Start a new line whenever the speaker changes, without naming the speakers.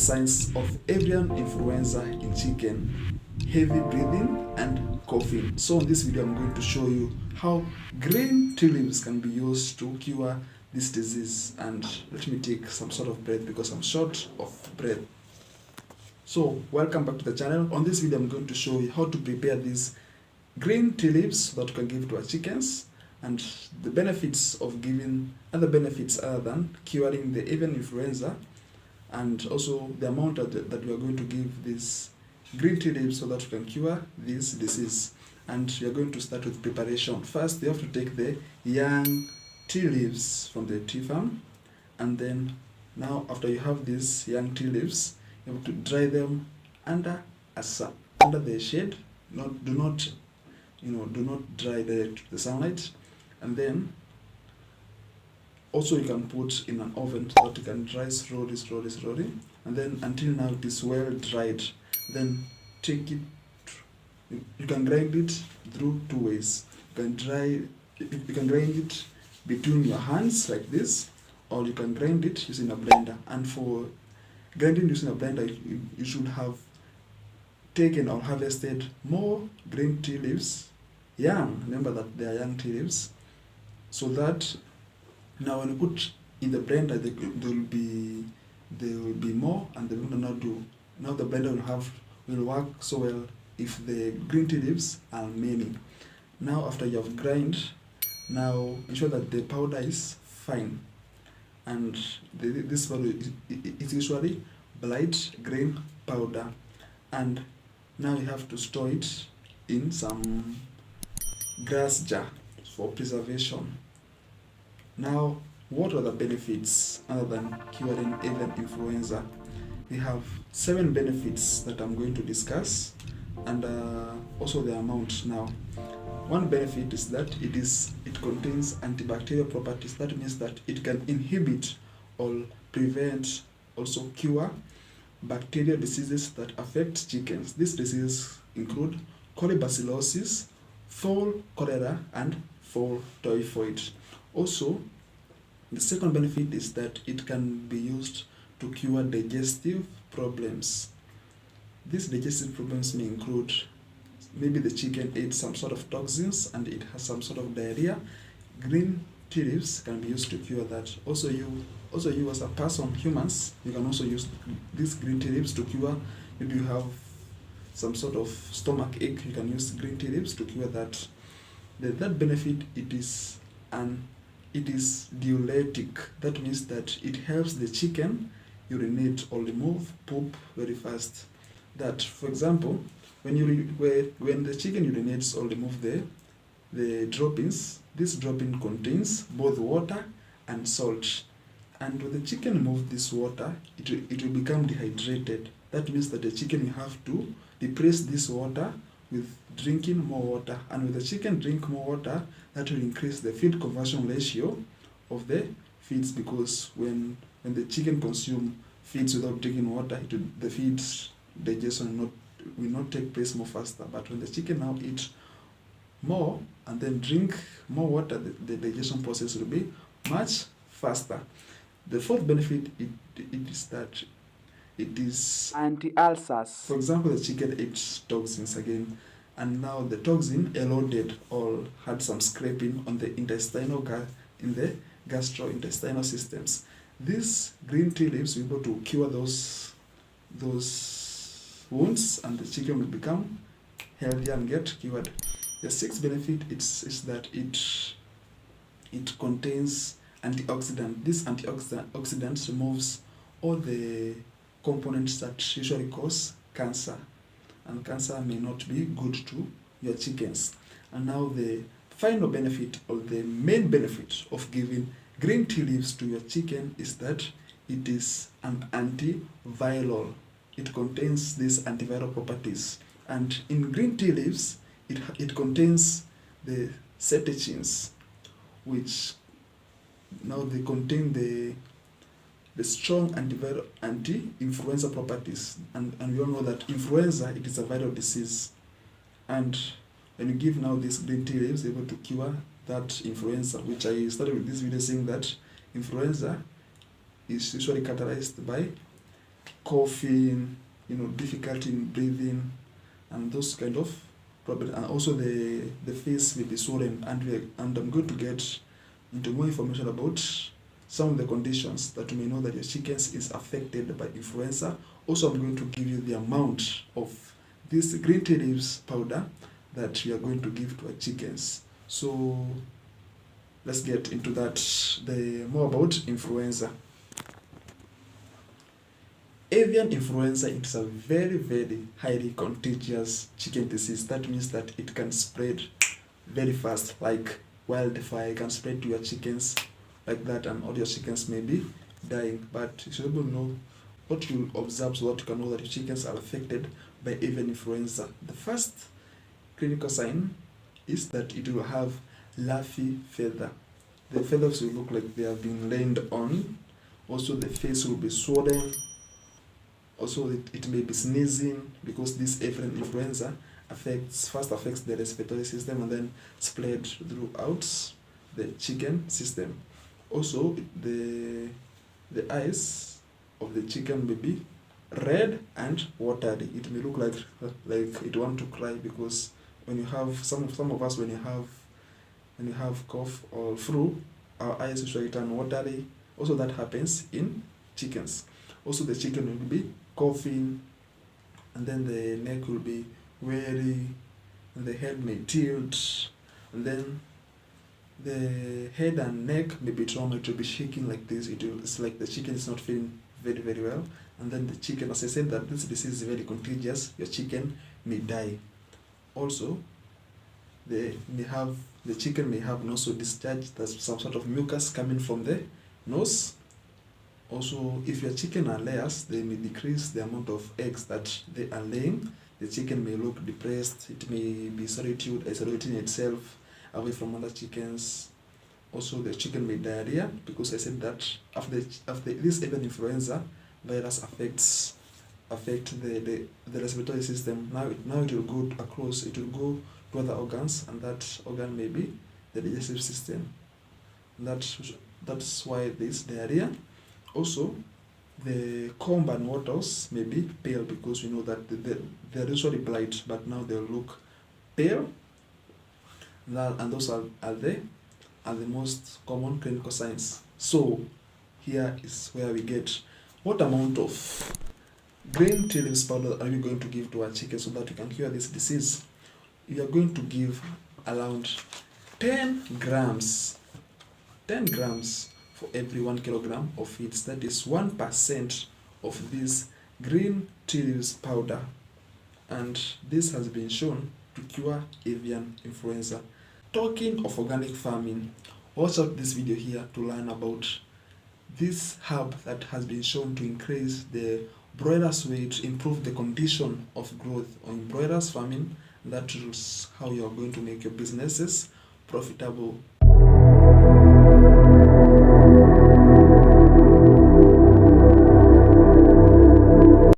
signs of avian influenza in chicken: heavy breathing and coughing. So in this video I'm going to show you how green tea leaves can be used to cure this disease. And let me take some sort of breath because I'm short of breath. So welcome back to the channel. On this video I'm going to show you how to prepare these green tea leaves that we can give to our chickens, and the benefits of giving other benefits other than curing the avian influenza, and also the amount that we are going to give these green tea leaves so that we can cure this disease. And we are going to start with preparation. First, you have to take the young tea leaves from the tea farm, and then now after you have these young tea leaves, you have to dry them under the shade. Do not dry direct to the sunlight. And then also you can put in an oven so that you can dry slowly, and then until now it is well dried. Then take it, you can grind it through two ways. You can grind it between your hands like this, or you can grind it using a blender. And for grinding using a blender, you should have taken or harvested more green tea leaves, young. Remember that they are young tea leaves, so that now when you put in the blender, there will be more, and the blender not do. Now the blender will work so well if the green tea leaves are many. Now after you have grind, now ensure that the powder is fine, and this powder is usually bright green powder. And now you have to store it in some glass jar for preservation. Now, what are the benefits other than curing avian influenza? We have 7 benefits that I'm going to discuss, and also the amount. Now, one benefit is that it contains antibacterial properties. That means that it can inhibit or prevent, also cure bacterial diseases that affect chickens. These diseases include colibacillosis, fall cholera, and fall typhoid. Also, the second benefit is that it can be used to cure digestive problems. These digestive problems may include maybe the chicken ate some sort of toxins and it has some sort of diarrhea. Green tea leaves can be used to cure that. Also you as a person, humans, you can also use these green tea leaves to cure. Maybe you have some sort of stomach ache, you can use green tea leaves to cure that. The third benefit, it is diuretic. That means that it helps the chicken urinate or remove poop very fast. That, for example, when the chicken urinates or remove the droppings, this dropping contains both water and salt. And when the chicken removes this water, it will become dehydrated. That means that the chicken will have to replace this water with drinking more water. And when the chicken drink more water, that will increase the feed conversion ratio of the feeds, because when the chicken consume feeds without drinking water, the feeds digestion will not take place more faster. But when the chicken now eat more and then drink more water, the digestion process will be much faster. The fourth benefit is that it is anti-ulcers. For example, the chicken ate toxins again, and now the toxin eroded or had some scraping on the gastrointestinal systems. These green tea leaves will be able to cure those wounds, and the chicken will become healthier and get cured. The sixth benefit is that it contains antioxidant. This antioxidant removes all the components that usually cause cancer, and cancer may not be good to your chickens. And now the final benefit, or the main benefit of giving green tea leaves to your chicken, is that it is an antiviral. It contains these antiviral properties, and in green tea leaves it contains the 𝚘𝚑𝚾s, which now they contain the strong anti-influenza properties, and we all know that influenza, it is a viral disease, and when you give now this green tea leaves, able to cure that influenza, which I started with this video saying that influenza is usually characterized by coughing, difficulty in breathing, and those kind of problems. And also the face may be swollen, and I'm going to get into more information about some of the conditions that you may know that your chickens is affected by influenza. Also, I'm going to give you the amount of this green tea leaves powder that we are going to give to our chickens. So let's get into that. The more about influenza. Avian influenza is a very, very highly contagious chicken disease. That means that it can spread very fast, like wildfire. It can spread to your chickens like that, and all your chickens may be dying. But you should able to know what you observe so that you can know that your chickens are affected by avian influenza. The first clinical sign is that it will have fluffy feather. The feathers will look like they have been laid on. Also, the face will be swollen. Also, it may be sneezing, because this avian influenza first affects the respiratory system and then spread throughout the chicken system. Also, the eyes of the chicken may be red and watery. It may look like it want to cry, because when you have some of us, when you have cough or flu, our eyes usually turn watery. Also, that happens in chickens. Also, the chicken will be coughing, and then the neck will be weary, and the head may tilt, and then the head and neck may be trauma. It will be shaking like this. It's like the chicken is not feeling very, very well. And then the chicken, as I said, that this disease is very contagious, your chicken may die. Also, the chicken may have nasal discharge. That's some sort of mucus coming from the nose. Also, if your chicken are layers, they may decrease the amount of eggs that they are laying. The chicken may look depressed. It may be isolating itself away from other chickens. Also, the chicken may diarrhea, because I said that after this avian influenza virus affects the respiratory system. Now it will go across. It will go to other organs, and that organ may be the digestive system. That's why there is diarrhea. Also, the comb and wattles may be pale, because we know that they're usually bright, but now they'll look pale. And those are the most common clinical signs. So here is where we get what amount of green tea leaves powder are we going to give to our chickens so that we can cure this disease. We are going to give around 10 grams for every 1 kilogram of feeds. That is 1% of this green tea leaves powder, and this has been shown to cure avian influenza. Talking of organic farming, watch out this video here to learn about this herb that has been shown to increase the broilers' weight, improve the condition of growth on broilers farming. That is how you are going to make your businesses profitable